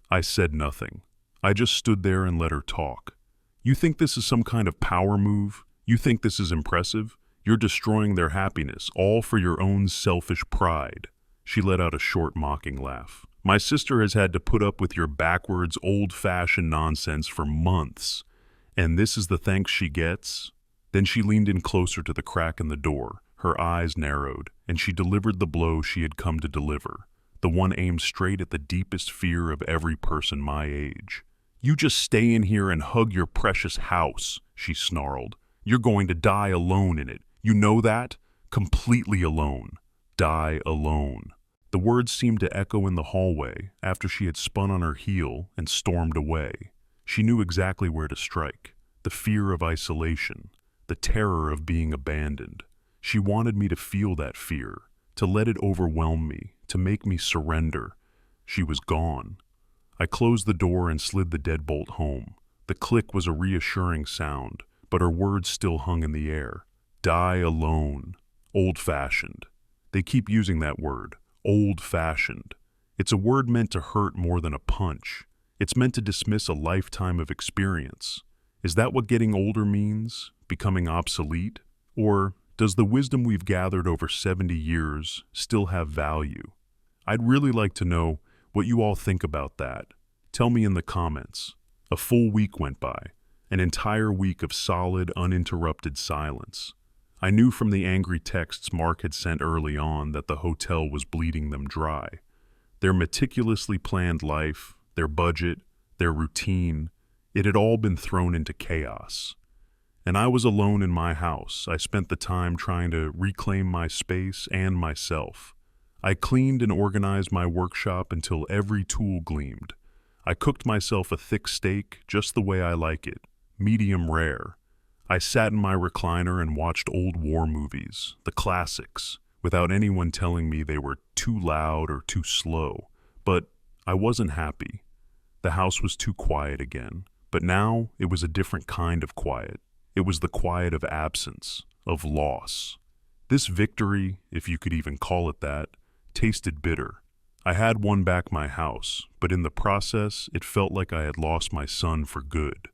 Speaker 1: I said nothing. I just stood there and let her talk. "You think this is some kind of power move? You think this is impressive? You're destroying their happiness, all for your own selfish pride." She let out a short, mocking laugh. "My sister has had to put up with your backwards, old-fashioned nonsense for months, and this is the thanks she gets?" Then she leaned in closer to the crack in the door. Her eyes narrowed, and she delivered the blow she had come to deliver, the one aimed straight at the deepest fear of every person my age. "You just stay in here and hug your precious house," she snarled. "You're going to die alone in it. You know that? Completely alone. Die alone." The words seemed to echo in the hallway after she had spun on her heel and stormed away. She knew exactly where to strike. The fear of isolation. The terror of being abandoned. She wanted me to feel that fear, to let it overwhelm me, to make me surrender. She was gone. I closed the door and slid the deadbolt home. The click was a reassuring sound, but her words still hung in the air. Die alone. Old-fashioned. They keep using that word. Old-fashioned. It's a word meant to hurt more than a punch. It's meant to dismiss a lifetime of experience. Is that what getting older means? Becoming obsolete? Or does the wisdom we've gathered over 70 years still have value? I'd really like to know what you all think about that. Tell me in the comments. A full week went by. An entire week of solid, uninterrupted silence. I knew from the angry texts Mark had sent early on that the hotel was bleeding them dry. Their meticulously planned life, their budget, their routine, it had all been thrown into chaos. And I was alone in my house. I spent the time trying to reclaim my space and myself. I cleaned and organized my workshop until every tool gleamed. I cooked myself a thick steak just the way I like it, medium rare. I sat in my recliner and watched old war movies, the classics, without anyone telling me they were too loud or too slow. But I wasn't happy. The house was too quiet again. But now it was a different kind of quiet. It was the quiet of absence, of loss. This victory, if you could even call it that, tasted bitter. I had won back my house, but in the process, it felt like I had lost my son for good.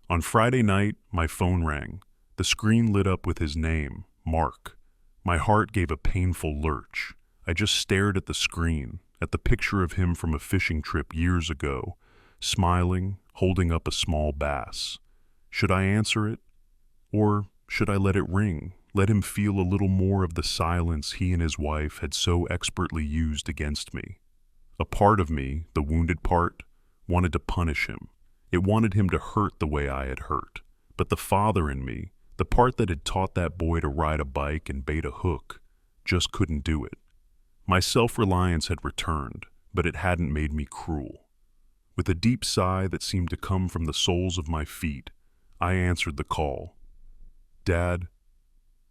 Speaker 1: On Friday night, my phone rang. The screen lit up with his name, Mark. My heart gave a painful lurch. I just stared at the screen, at the picture of him from a fishing trip years ago, smiling, holding up a small bass. Should I answer it? Or should I let it ring, let him feel a little more of the silence he and his wife had so expertly used against me? A part of me, the wounded part, wanted to punish him. It wanted him to hurt the way I had hurt. But the father in me, the part that had taught that boy to ride a bike and bait a hook, just couldn't do it. My self-reliance had returned, but it hadn't made me cruel. With a deep sigh that seemed to come from the soles of my feet, I answered the call. "Dad?"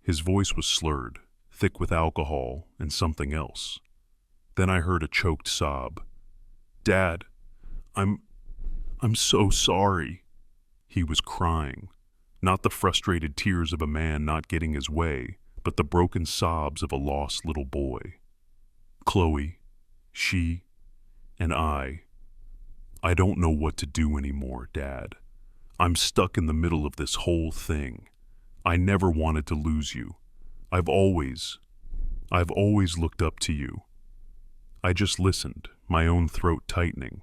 Speaker 1: His voice was slurred, thick with alcohol and something else. Then I heard a choked sob. "Dad, I'm so sorry." He was crying, not the frustrated tears of a man not getting his way, but the broken sobs of a lost little boy. "Chloe, she, and I don't know what to do anymore, Dad. I'm stuck in the middle of this whole thing. I never wanted to lose you. I've always looked up to you." I just listened, my own throat tightening.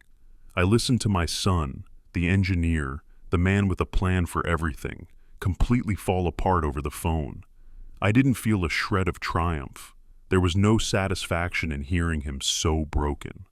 Speaker 1: I listened to my son, the engineer, the man with a plan for everything, completely fall apart over the phone. I didn't feel a shred of triumph. There was no satisfaction in hearing him so broken.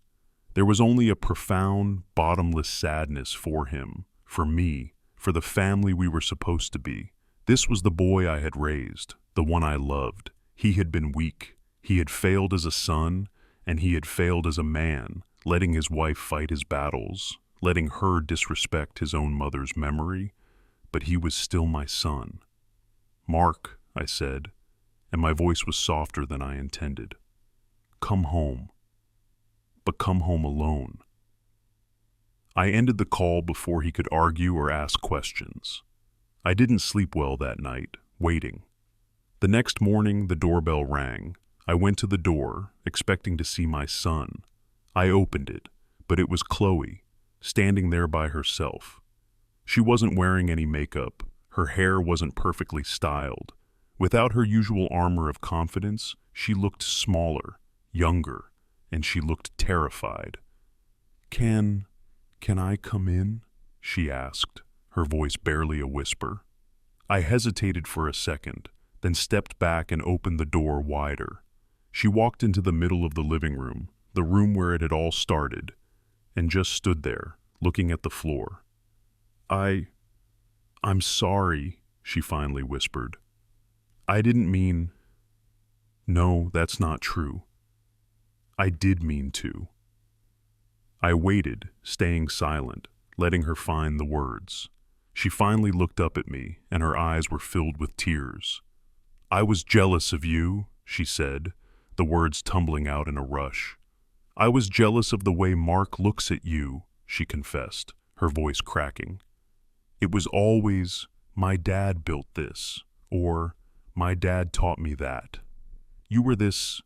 Speaker 1: There was only a profound, bottomless sadness for him, for me, for the family we were supposed to be. This was the boy I had raised, the one I loved. He had been weak. He had failed as a son, and he had failed as a man, letting his wife fight his battles, letting her disrespect his own mother's memory, but he was still my son. "Mark," I said, and my voice was softer than I intended. "Come home. But come home alone." I ended the call before he could argue or ask questions. I didn't sleep well that night, waiting. The next morning, the doorbell rang. I went to the door, expecting to see my son. I opened it, but it was Chloe, standing there by herself. She wasn't wearing any makeup. Her hair wasn't perfectly styled. Without her usual armor of confidence, she looked smaller, younger, and she looked terrified. Can I come in?" she asked, her voice barely a whisper. I hesitated for a second, then stepped back and opened the door wider. She walked into the middle of the living room, the room where it had all started, and just stood there, looking at the floor. I'm sorry," she finally whispered. "I didn't mean—" "No, that's not true. I did mean to." I waited, staying silent, letting her find the words. She finally looked up at me, and her eyes were filled with tears. "I was jealous of you," she said, the words tumbling out in a rush. "I was jealous of the way Mark looks at you," she confessed, her voice cracking. "It was always, 'My dad built this,' or 'My dad taught me that.' You were this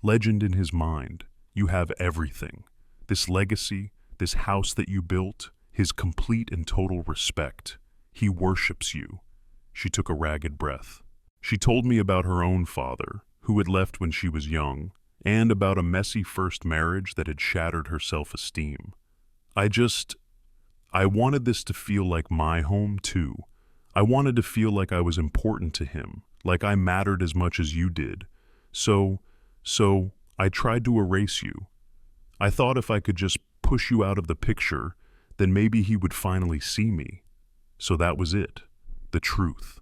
Speaker 1: legend in his mind. You have everything. This legacy, this house that you built, his complete and total respect. He worships you." She took a ragged breath. She told me about her own father, who had left when she was young, and about a messy first marriage that had shattered her self-esteem. I wanted this to feel like my home, too. I wanted to feel like I was important to him, like I mattered as much as you did. So I tried to erase you. I thought if I could just push you out of the picture, then maybe he would finally see me. So that was it. The truth.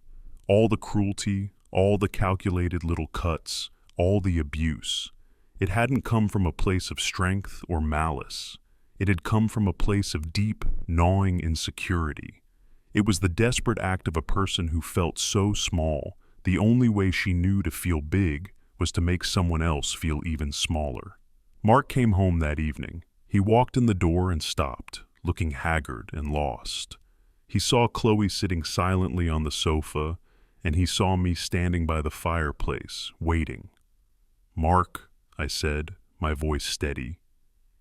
Speaker 1: All the cruelty, all the calculated little cuts, all the abuse. It hadn't come from a place of strength or malice. It had come from a place of deep, gnawing insecurity. It was the desperate act of a person who felt so small, the only way she knew to feel big was to make someone else feel even smaller. Mark came home that evening. He walked in the door and stopped, looking haggard and lost. He saw Chloe sitting silently on the sofa, and he saw me standing by the fireplace, waiting. "Mark," I said, my voice steady.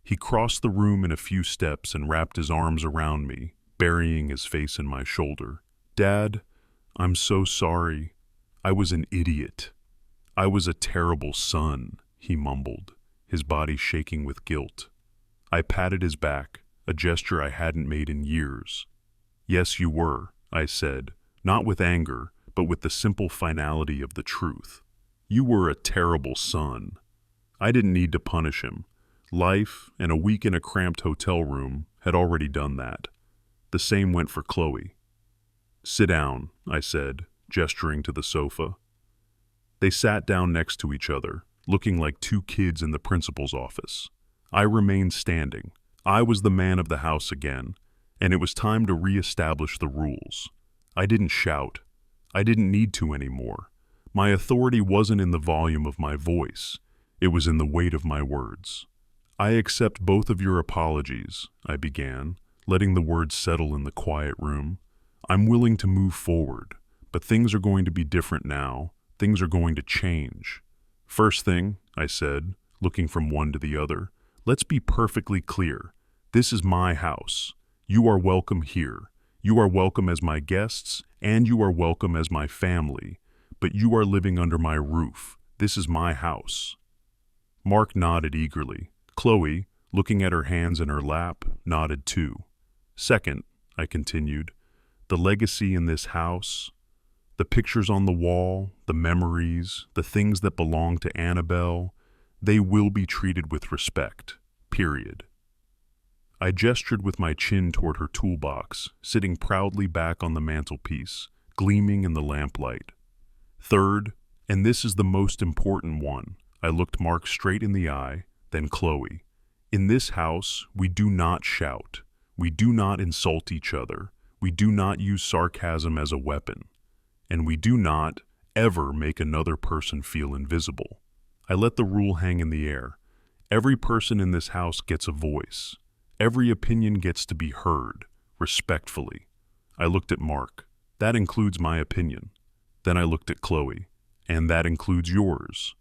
Speaker 1: He crossed the room in a few steps and wrapped his arms around me, burying his face in my shoulder. "Dad, I'm so sorry. I was an idiot. I was a terrible son," he mumbled, his body shaking with guilt. I patted his back, a gesture I hadn't made in years. "Yes, you were," I said, not with anger, but with the simple finality of the truth. "You were a terrible son. I didn't need to punish him. Life and a week in a cramped hotel room had already done that. The same went for Chloe." "Sit down," I said, gesturing to the sofa. They sat down next to each other, looking like two kids in the principal's office. I remained standing. I was the man of the house again, and it was time to re-establish the rules. I didn't shout. I didn't need to anymore. My authority wasn't in the volume of my voice. It was in the weight of my words. "I accept both of your apologies," I began, letting the words settle in the quiet room. "I'm willing to move forward, but things are going to be different now. Things are going to change. First thing," I said, looking from one to the other, "let's be perfectly clear. This is my house. You are welcome here. You are welcome as my guests, and you are welcome as my family. But you are living under my roof. This is my house." Mark nodded eagerly. Chloe, looking at her hands in her lap, nodded too. "Second," I continued, "the legacy in this house, the pictures on the wall, the memories, the things that belong to Annabelle, they will be treated with respect, period." I gestured with my chin toward her toolbox, sitting proudly back on the mantelpiece, gleaming in the lamplight. "Third, and this is the most important one," I looked Mark straight in the eye, then Chloe. "In this house, we do not shout. We do not insult each other. We do not use sarcasm as a weapon. And we do not ever make another person feel invisible." I let the rule hang in the air. Every person in this house gets a voice. Every opinion gets to be heard, respectfully. I looked at Mark. "That includes my opinion." Then I looked at Chloe. "And that includes yours."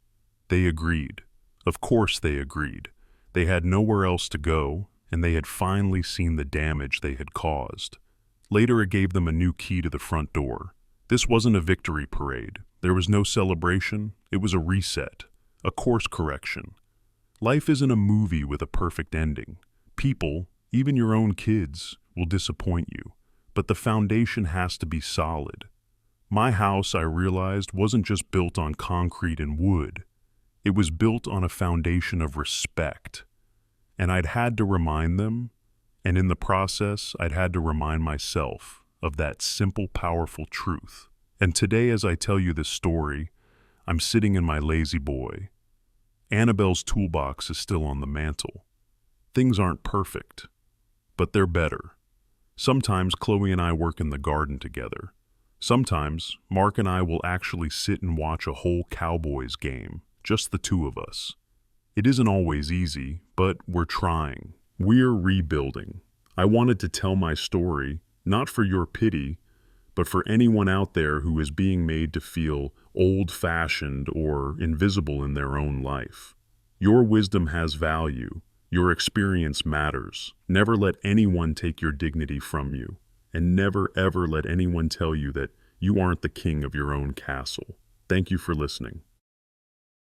Speaker 1: They agreed. Of course they agreed. They had nowhere else to go, and they had finally seen the damage they had caused. Later it gave them a new key to the front door. This wasn't a victory parade. There was no celebration. It was a reset, a course correction. Life isn't a movie with a perfect ending. People, even your own kids, will disappoint you, but the foundation has to be solid. My house, I realized, wasn't just built on concrete and wood. It was built on a foundation of respect. And I'd had to remind them, and in the process, I'd had to remind myself of that simple, powerful truth. And today, as I tell you this story, I'm sitting in my lazy boy. Annabelle's toolbox is still on the mantle. Things aren't perfect, but they're better. Sometimes Chloe and I work in the garden together. Sometimes Mark and I will actually sit and watch a whole Cowboys game, just the two of us. It isn't always easy, but we're trying. We're rebuilding. I wanted to tell my story, not for your pity, but for anyone out there who is being made to feel old-fashioned or invisible in their own life. Your wisdom has value. Your experience matters. Never let anyone take your dignity from you, and never ever let anyone tell you that you aren't the king of your own castle. Thank you for listening.